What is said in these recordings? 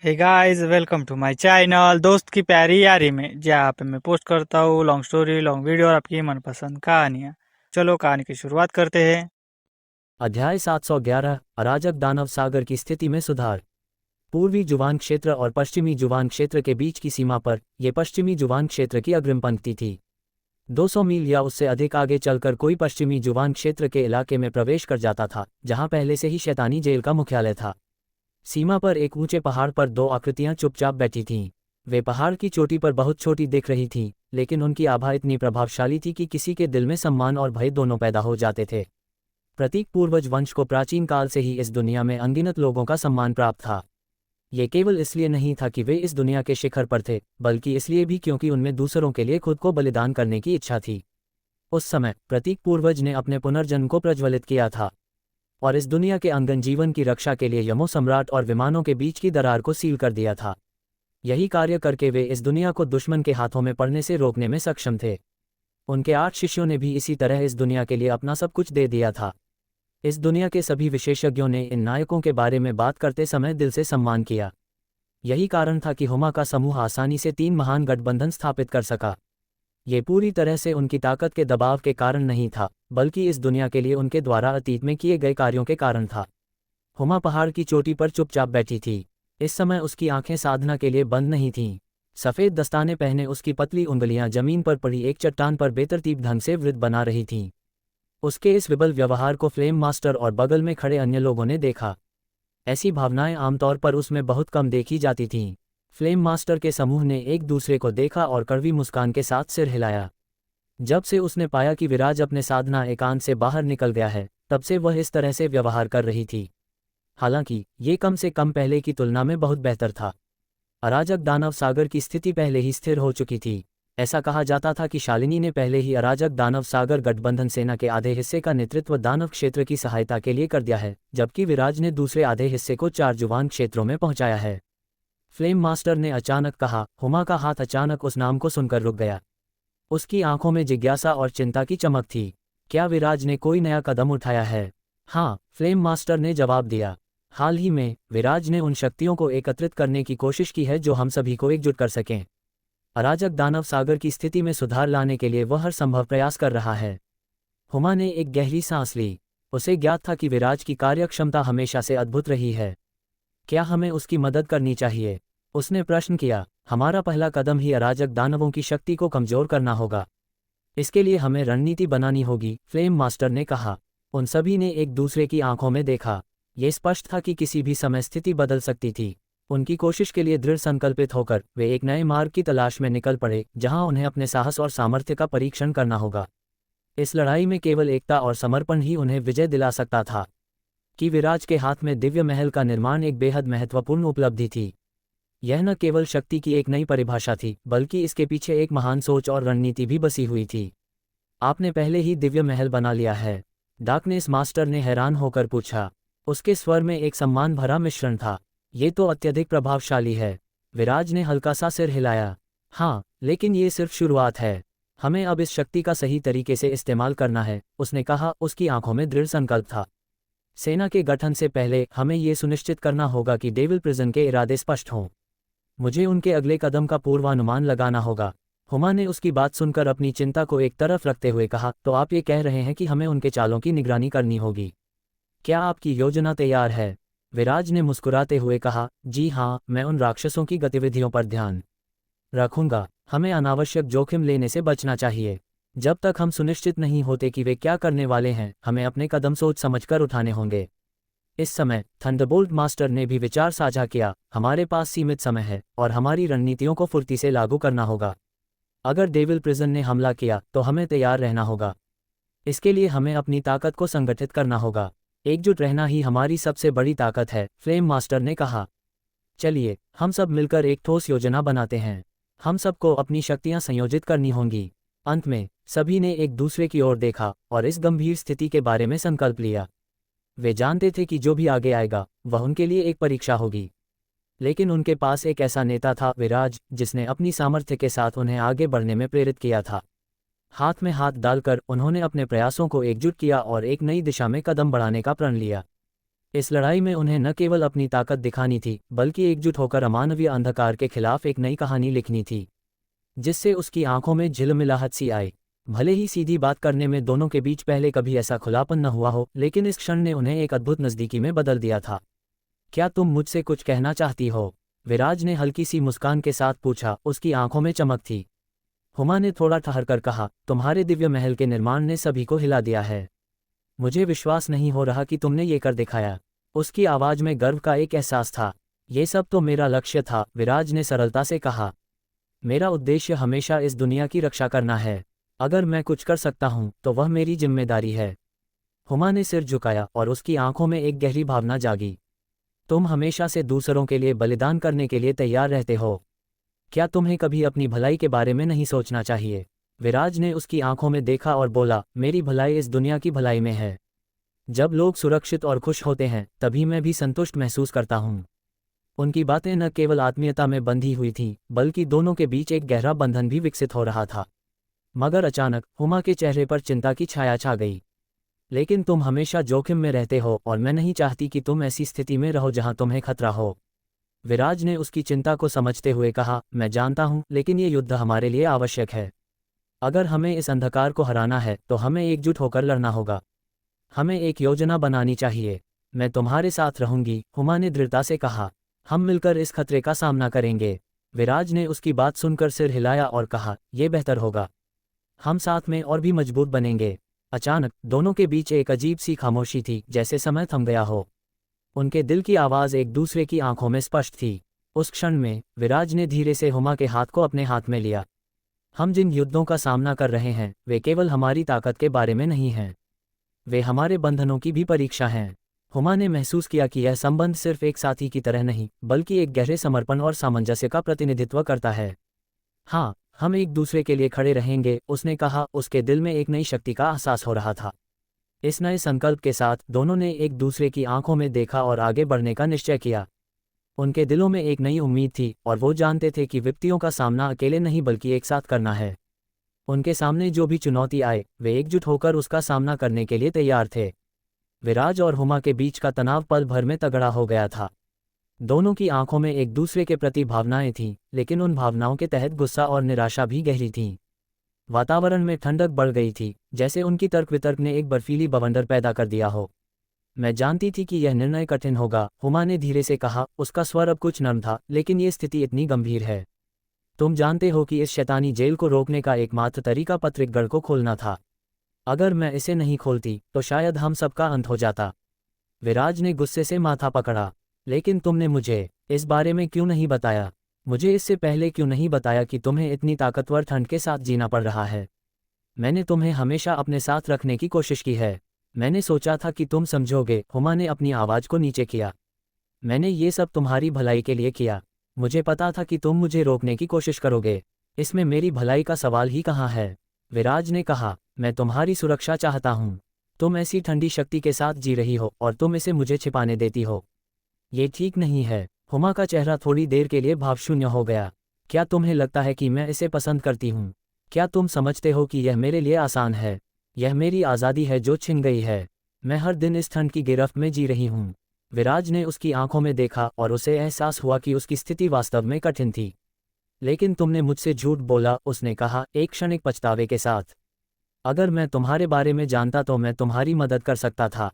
Hey guys, welcome to my channel. दोस्त की प्यारी यारी में जहाँ पे मैं पोस्ट करता हूँ लॉन्ग स्टोरी, लॉन्ग वीडियो और आपकी मनपसंद कहानियाँ। चलो कहानी की शुरुआत करते हैं। अध्याय 711 अराजक दानव सागर की स्थिति में सुधार। पूर्वी जुवान क्षेत्र और पश्चिमी जुवान क्षेत्र के बीच की सीमा पर यह पश्चिमी जुवान क्षेत्र की अग्रिम पंक्ति थी। 200 मील या उससे अधिक आगे चलकर कोई पश्चिमी जुवान क्षेत्र के इलाके में प्रवेश कर जाता था, जहां पहले से ही शैतानी जेल का मुख्यालय था। सीमा पर एक ऊंचे पहाड़ पर दो आकृतियां चुपचाप बैठी थीं। वे पहाड़ की चोटी पर बहुत छोटी दिख रही थीं, लेकिन उनकी आभा इतनी प्रभावशाली थी कि किसी के दिल में सम्मान और भय दोनों पैदा हो जाते थे। प्रतीक पूर्वज वंश को प्राचीन काल से ही इस दुनिया में अनगिनत लोगों का सम्मान प्राप्त था। ये केवल इसलिए नहीं था कि वे इस दुनिया के शिखर पर थे, बल्कि इसलिए भी क्योंकि उनमें दूसरों के लिए खुद को बलिदान करने की इच्छा थी। उस समय प्रतीक पूर्वज ने अपने पुनर्जन्म को प्रज्वलित किया था और इस दुनिया के अंगन जीवन की रक्षा के लिए यमो सम्राट और विमानों के बीच की दरार को सील कर दिया था। यही कार्य करके वे इस दुनिया को दुश्मन के हाथों में पड़ने से रोकने में सक्षम थे। उनके 8 शिष्यों ने भी इसी तरह इस दुनिया के लिए अपना सब कुछ दे दिया था। इस दुनिया के सभी विशेषज्ञों ने इन नायकों के बारे में बात करते समय दिल से सम्मान किया। यही कारण था कि हुमा का समूह आसानी से 3 महान गठबंधन स्थापित कर सका। ये पूरी तरह से उनकी ताकत के दबाव के कारण नहीं था, बल्कि इस दुनिया के लिए उनके द्वारा अतीत में किए गए कार्यों के कारण था। हुमा पहाड़ की चोटी पर चुपचाप बैठी थी। इस समय उसकी आंखें साधना के लिए बंद नहीं थीं। सफ़ेद दस्ताने पहने उसकी पतली उंगलियां जमीन पर पड़ी एक चट्टान पर बेतरतीब ढंग से वृत्त बना रही थीं। उसके इस विबल व्यवहार को फ्लेम मास्टर और बगल में खड़े अन्य लोगों ने देखा। ऐसी भावनाएं आमतौर पर उसमें बहुत कम देखी जाती थीं। फ्लेम मास्टर के समूह ने एक दूसरे को देखा और कड़वी मुस्कान के साथ सिर हिलाया। जब से उसने पाया कि विराज अपने साधना एकांत से बाहर निकल गया है, तब से वह इस तरह से व्यवहार कर रही थी। हालांकि ये कम से कम पहले की तुलना में बहुत बेहतर था। अराजक दानव सागर की स्थिति पहले ही स्थिर हो चुकी थी। ऐसा कहा जाता था कि शालिनी ने पहले ही अराजक दानव सागर गठबंधन सेना के आधे हिस्से का नेतृत्व दानव क्षेत्र की सहायता के लिए कर दिया है, जबकि विराज ने दूसरे आधे हिस्से को 4 जुवान क्षेत्रों में पहुंचाया है। फ्लेम मास्टर ने अचानक कहा। हुमा का हाथ अचानक उस नाम को सुनकर रुक गया। उसकी आंखों में जिज्ञासा और चिंता की चमक थी। क्या विराज ने कोई नया कदम उठाया है? हाँ, फ्लेम मास्टर ने जवाब दिया। हाल ही में विराज ने उन शक्तियों को एकत्रित करने की कोशिश की है जो हम सभी को एकजुट कर सकें। अराजक दानव सागर की स्थिति में सुधार लाने के लिए वह हर संभव प्रयास कर रहा है। हुमा ने एक गहरी सांस ली। उसे ज्ञात था कि विराज की कार्यक्षमता हमेशा से अद्भुत रही है। क्या हमें उसकी मदद करनी चाहिए? उसने प्रश्न किया। हमारा पहला कदम ही अराजक दानवों की शक्ति को कमजोर करना होगा। इसके लिए हमें रणनीति बनानी होगी, फ्लेम मास्टर ने कहा। उन सभी ने एक दूसरे की आंखों में देखा। ये स्पष्ट था कि किसी भी समय स्थिति बदल सकती थी। उनकी कोशिश के लिए दृढ़ संकल्पित होकर वे एक नए मार्ग की तलाश में निकल पड़े, जहां उन्हें अपने साहस और सामर्थ्य का परीक्षण करना होगा। इस लड़ाई में केवल एकता और समर्पण ही उन्हें विजय दिला सकता था। कि विराज के हाथ में दिव्य महल का निर्माण एक बेहद महत्वपूर्ण उपलब्धि थी। यह न केवल शक्ति की एक नई परिभाषा थी, बल्कि इसके पीछे एक महान सोच और रणनीति भी बसी हुई थी। आपने पहले ही दिव्य महल बना लिया है? डार्कनेस मास्टर ने हैरान होकर पूछा। उसके स्वर में एक सम्मान भरा मिश्रण था। ये तो अत्यधिक प्रभावशाली है। विराज ने हल्का सा सिर हिलाया। हाँ, लेकिन ये सिर्फ शुरुआत है। हमें अब इस शक्ति का सही तरीके से इस्तेमाल करना है, उसने कहा। उसकी आंखों में दृढ़ संकल्प था। सेना के गठन से पहले हमें ये सुनिश्चित करना होगा कि डेविल प्रिजन के इरादे स्पष्ट हों। मुझे उनके अगले कदम का पूर्वानुमान लगाना होगा। हुमा ने उसकी बात सुनकर अपनी चिंता को एक तरफ रखते हुए कहा, तो आप ये कह रहे हैं कि हमें उनके चालों की निगरानी करनी होगी? क्या आपकी योजना तैयार है? विराज ने मुस्कुराते हुए कहा, जी हाँ, मैं उन राक्षसों की गतिविधियों पर ध्यान रखूंगा। हमें अनावश्यक जोखिम लेने से बचना चाहिए। जब तक हम सुनिश्चित नहीं होते कि वे क्या करने वाले हैं, हमें अपने कदम सोच समझकर उठाने होंगे। इस समय थंडरबोल्ट मास्टर ने भी विचार साझा किया। हमारे पास सीमित समय है और हमारी रणनीतियों को फुर्ती से लागू करना होगा। अगर डेविल प्रिजन ने हमला किया तो हमें तैयार रहना होगा। इसके लिए हमें अपनी ताकत को संगठित करना होगा। एकजुट रहना ही हमारी सबसे बड़ी ताकत है, फ्लेम मास्टर ने कहा। चलिए, हम सब मिलकर एक ठोस योजना बनाते हैं। हम सबको अपनी शक्तियां संयोजित करनी होंगी। अंत में सभी ने एक दूसरे की ओर देखा और इस गंभीर स्थिति के बारे में संकल्प लिया। वे जानते थे कि जो भी आगे आएगा वह उनके लिए एक परीक्षा होगी। लेकिन उनके पास एक ऐसा नेता था, विराज, जिसने अपनी सामर्थ्य के साथ उन्हें आगे बढ़ने में प्रेरित किया था। हाथ में हाथ डालकर उन्होंने अपने प्रयासों को एकजुट किया और एक नई दिशा में कदम बढ़ाने का प्रण लिया। इस लड़ाई में उन्हें न केवल अपनी ताकत दिखानी थी बल्कि एकजुट होकर अमानवीय अंधकार के खिलाफ एक नई कहानी लिखनी थी, जिससे उसकी आंखों में झिलमिलाहट सी आई। भले ही सीधी बात करने में दोनों के बीच पहले कभी ऐसा खुलापन न हुआ हो, लेकिन इस क्षण ने उन्हें एक अद्भुत नज़दीकी में बदल दिया था। क्या तुम मुझसे कुछ कहना चाहती हो? विराज ने हल्की सी मुस्कान के साथ पूछा, उसकी आंखों में चमक थी। हुमा ने थोड़ा ठहरकर कहा, तुम्हारे दिव्य महल के निर्माण ने सभी को हिला दिया है। मुझे विश्वास नहीं हो रहा कि तुमने ये कर दिखाया। उसकी आवाज़ में गर्व का एक एहसास था। ये सब तो मेरा लक्ष्य था, विराज ने सरलता से कहा। मेरा उद्देश्य हमेशा इस दुनिया की रक्षा करना है। अगर मैं कुछ कर सकता हूँ तो वह मेरी जिम्मेदारी है। हुमा ने सिर झुकाया और उसकी आंखों में एक गहरी भावना जागी। तुम हमेशा से दूसरों के लिए बलिदान करने के लिए तैयार रहते हो। क्या तुम्हें कभी अपनी भलाई के बारे में नहीं सोचना चाहिए? विराज ने उसकी आंखों में देखा और बोला, मेरी भलाई इस दुनिया की भलाई में है। जब लोग सुरक्षित और खुश होते हैं तभी मैं भी संतुष्ट महसूस करता हूँ। उनकी बातें न केवल आत्मीयता में बंधी हुई थीं, बल्कि दोनों के बीच एक गहरा बंधन भी विकसित हो रहा था। मगर अचानक हुमा के चेहरे पर चिंता की छाया छा गई। लेकिन तुम हमेशा जोखिम में रहते हो और मैं नहीं चाहती कि तुम ऐसी स्थिति में रहो जहां तुम्हें खतरा हो। विराज ने उसकी चिंता को समझते हुए कहा, मैं जानता हूं, लेकिन ये युद्ध हमारे लिए आवश्यक है। अगर हमें इस अंधकार को हराना है तो हमें एकजुट होकर लड़ना होगा। हमें एक योजना बनानी चाहिए। मैं तुम्हारे साथ रहूंगी, हुमा ने दृढ़ता से कहा। हम मिलकर इस खतरे का सामना करेंगे। विराज ने उसकी बात सुनकर सिर हिलाया और कहा, यह बेहतर होगा। हम साथ में और भी मजबूत बनेंगे। अचानक दोनों के बीच एक अजीब सी खामोशी थी, जैसे समय थम गया हो। उनके दिल की आवाज़ एक दूसरे की आंखों में स्पष्ट थी। उस क्षण में विराज ने धीरे से हुमा के हाथ को अपने हाथ में लिया। हम जिन युद्धों का सामना कर रहे हैं वे केवल हमारी ताकत के बारे में नहीं हैं, वे हमारे बंधनों की भी परीक्षा हैं। हुमा ने महसूस किया कि यह संबंध सिर्फ एक साथी की तरह नहीं, बल्कि एक गहरे समर्पण और सामंजस्य का प्रतिनिधित्व करता है। हाँ, हम एक दूसरे के लिए खड़े रहेंगे, उसने कहा। उसके दिल में एक नई शक्ति का एहसास हो रहा था। इस नए संकल्प के साथ दोनों ने एक दूसरे की आंखों में देखा और आगे बढ़ने का निश्चय किया। उनके दिलों में एक नई उम्मीद थी और वो जानते थे कि विपत्तियों का सामना अकेले नहीं बल्कि एक साथ करना है। उनके सामने जो भी चुनौती आए वे एकजुट होकर उसका सामना करने के लिए तैयार थे। विराज और हुमा के बीच का तनाव पल भर में तगड़ा हो गया था। दोनों की आंखों में एक दूसरे के प्रति भावनाएं थीं, लेकिन उन भावनाओं के तहत गुस्सा और निराशा भी गहरी थीं। वातावरण में ठंडक बढ़ गई थी, जैसे उनकी तर्क वितर्क ने एक बर्फीली बवंडर पैदा कर दिया हो। मैं जानती थी कि यह निर्णय कठिन होगा, हुमा ने धीरे से कहा। उसका स्वर अब कुछ नर्म था, लेकिन ये स्थिति इतनी गंभीर है। तुम जानते हो कि इस शैतानी जेल को रोकने का एकमात्र तरीका पत्रिकगढ़ को खोलना था। अगर मैं इसे नहीं खोलती तो शायद हम सबका अंत हो जाता। विराज ने गुस्से से माथा पकड़ा। लेकिन तुमने मुझे इस बारे में क्यों नहीं बताया? मुझे इससे पहले क्यों नहीं बताया कि तुम्हें इतनी ताकतवर ठंड के साथ जीना पड़ रहा है? मैंने तुम्हें हमेशा अपने साथ रखने की कोशिश की है। मैंने सोचा था कि तुम समझोगे। हुमा ने अपनी आवाज़ को नीचे किया। मैंने ये सब तुम्हारी भलाई के लिए किया। मुझे पता था कि तुम मुझे रोकने की कोशिश करोगे। इसमें मेरी भलाई का सवाल ही कहाँ है? विराज ने कहा, मैं तुम्हारी सुरक्षा चाहता हूँ। तुम ऐसी ठंडी शक्ति के साथ जी रही हो और तुम इसे मुझे छिपाने देती हो। ये ठीक नहीं है। हुमा का चेहरा थोड़ी देर के लिए भावशून्य हो गया। क्या तुम्हें लगता है कि मैं इसे पसंद करती हूँ? क्या तुम समझते हो कि यह मेरे लिए आसान है? यह मेरी आज़ादी है जो छिन गई है। मैं हर दिन इस ठंड की गिरफ्त में जी रही हूँ। विराज ने उसकी आंखों में देखा और उसे एहसास हुआ कि उसकी स्थिति वास्तव में कठिन थी। लेकिन तुमने मुझसे झूठ बोला, उसने कहा, एक क्षणिक पछतावे के साथ। अगर मैं तुम्हारे बारे में जानता तो मैं तुम्हारी मदद कर सकता था।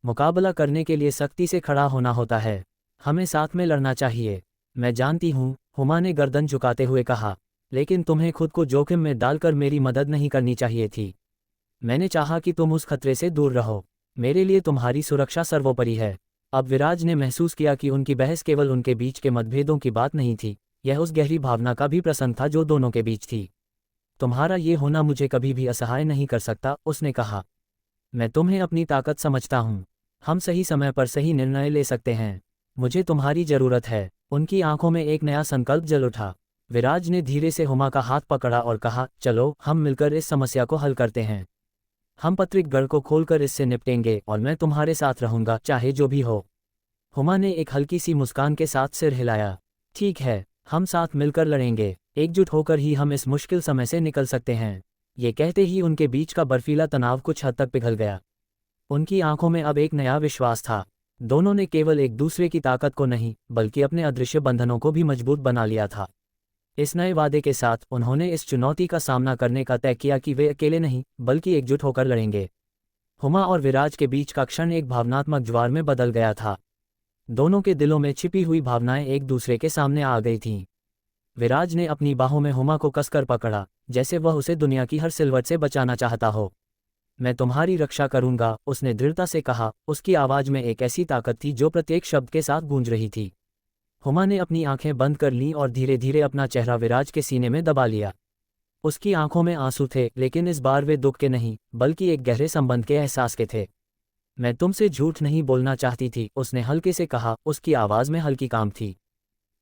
मुकाबला करने के लिए सख्ती से खड़ा होना होता है। हमें साथ में लड़ना चाहिए। मैं जानती हूँ, हुमा ने गर्दन झुकाते हुए कहा, लेकिन तुम्हें खुद को जोखिम में डालकर मेरी मदद नहीं करनी चाहिए थी। मैंने चाहा कि तुम उस खतरे से दूर रहो। मेरे लिए तुम्हारी सुरक्षा सर्वोपरि है। अब विराज ने महसूस किया कि उनकी बहस केवल उनके बीच के मतभेदों की बात नहीं थी, यह उस गहरी भावना का भी प्रसंग था जो दोनों के बीच थी। तुम्हारा ये होना मुझे कभी भी असहाय नहीं कर सकता, उसने कहा। मैं तुम्हें अपनी ताकत समझता हूँ। हम सही समय पर सही निर्णय ले सकते हैं। मुझे तुम्हारी जरूरत है। उनकी आंखों में एक नया संकल्प जल उठा। विराज ने धीरे से हुमा का हाथ पकड़ा और कहा, चलो हम मिलकर इस समस्या को हल करते हैं। हम पत्रिकगढ़ को खोलकर इससे निपटेंगे और मैं तुम्हारे साथ रहूंगा, चाहे जो भी हो। हुमा ने एक हल्की सी मुस्कान के साथ सिर हिलाया। ठीक है, हम साथ मिलकर लड़ेंगे। एकजुट होकर ही हम इस मुश्किल समय से निकल सकते हैं। ये कहते ही उनके बीच का बर्फीला तनाव कुछ हद तक पिघल गया। उनकी आंखों में अब एक नया विश्वास था। दोनों ने केवल एक दूसरे की ताकत को नहीं बल्कि अपने अदृश्य बंधनों को भी मजबूत बना लिया था। इस नए वादे के साथ उन्होंने इस चुनौती का सामना करने का तय किया कि वे अकेले नहीं बल्कि एकजुट होकर लड़ेंगे। हुमा और विराज के बीच का क्षण एक भावनात्मक ज्वार में बदल गया था। दोनों के दिलों में छिपी हुई भावनाएं एक दूसरे के सामने आ गई थीं। विराज ने अपनी बाहों में हुमा को कसकर पकड़ा, जैसे वह उसे दुनिया की हर सिलवट से बचाना चाहता हो। मैं तुम्हारी रक्षा करूंगा, उसने दृढ़ता से कहा। उसकी आवाज में एक ऐसी ताकत थी जो प्रत्येक शब्द के साथ गूंज रही थी। हुमा ने अपनी आंखें बंद कर लीं और धीरे धीरे अपना चेहरा विराज के सीने में दबा लिया। उसकी आंखों में आंसू थे, लेकिन इस बार वे दुख के नहीं बल्कि एक गहरे संबंध के एहसास के थे। मैं तुमसे झूठ नहीं बोलना चाहती थी, उसने हल्के से कहा। उसकी आवाज में हल्की काम थी,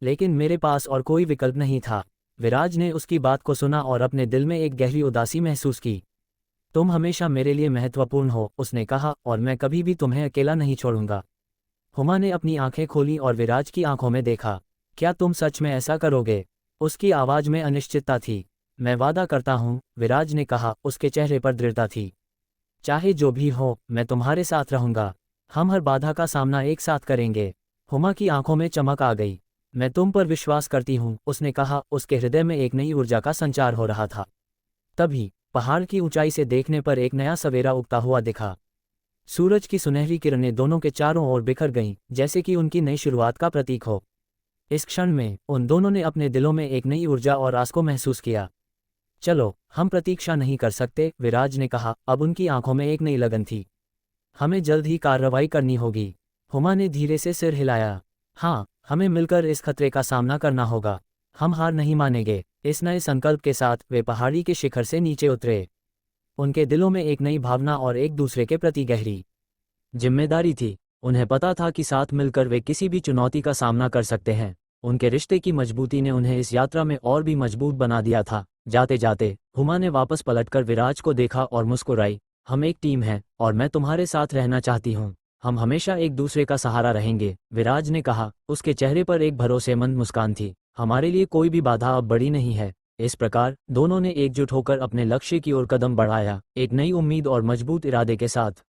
लेकिन मेरे पास और कोई विकल्प नहीं था। विराज ने उसकी बात को सुना और अपने दिल में एक गहरी उदासी महसूस की। तुम हमेशा मेरे लिए महत्वपूर्ण हो, उसने कहा, और मैं कभी भी तुम्हें अकेला नहीं छोड़ूंगा। हुमा ने अपनी आंखें खोली और विराज की आंखों में देखा। क्या तुम सच में ऐसा करोगे? उसकी आवाज में अनिश्चितता थी। मैं वादा करता हूं, विराज ने कहा। उसके चेहरे पर दृढ़ता थी। चाहे जो भी हो, मैं तुम्हारे साथ रहूंगा। हम हर बाधा का सामना एक साथ करेंगे। हुमा की आंखों में चमक आ गई। मैं तुम पर विश्वास करती हूं, उसने कहा। उसके हृदय में एक नई ऊर्जा का संचार हो रहा था। तभी पहाड़ की ऊंचाई से देखने पर एक नया सवेरा उगता हुआ दिखा। सूरज की सुनहरी किरणें दोनों के चारों ओर बिखर गईं, जैसे कि उनकी नई शुरुआत का प्रतीक हो। इस क्षण में उन दोनों ने अपने दिलों में एक नई ऊर्जा और आस को महसूस किया। चलो, हम प्रतीक्षा नहीं कर सकते, विराज ने कहा। अब उनकी आंखों में एक नई लगन थी। हमें जल्द ही कार्रवाई करनी होगी। हुमा ने धीरे से सिर हिलाया। हाँ, हमें मिलकर इस खतरे का सामना करना होगा। हम हार नहीं मानेंगे। इस नए संकल्प के साथ वे पहाड़ी के शिखर से नीचे उतरे। उनके दिलों में एक नई भावना और एक दूसरे के प्रति गहरी जिम्मेदारी थी। उन्हें पता था कि साथ मिलकर वे किसी भी चुनौती का सामना कर सकते हैं। उनके रिश्ते की मजबूती ने उन्हें इस यात्रा में और भी मजबूत बना दिया था। जाते जाते हुमा ने वापस पलटकर विराज को देखा और मुस्कुराई। हम एक टीम हैं और मैं तुम्हारे साथ रहना चाहती हूँ। हम हमेशा एक दूसरे का सहारा रहेंगे, विराज ने कहा। उसके चेहरे पर एक भरोसेमंद मुस्कान थी। हमारे लिए कोई भी बाधा अब बड़ी नहीं है। इस प्रकार दोनों ने एकजुट होकर अपने लक्ष्य की ओर कदम बढ़ाया, एक नई उम्मीद और मजबूत इरादे के साथ।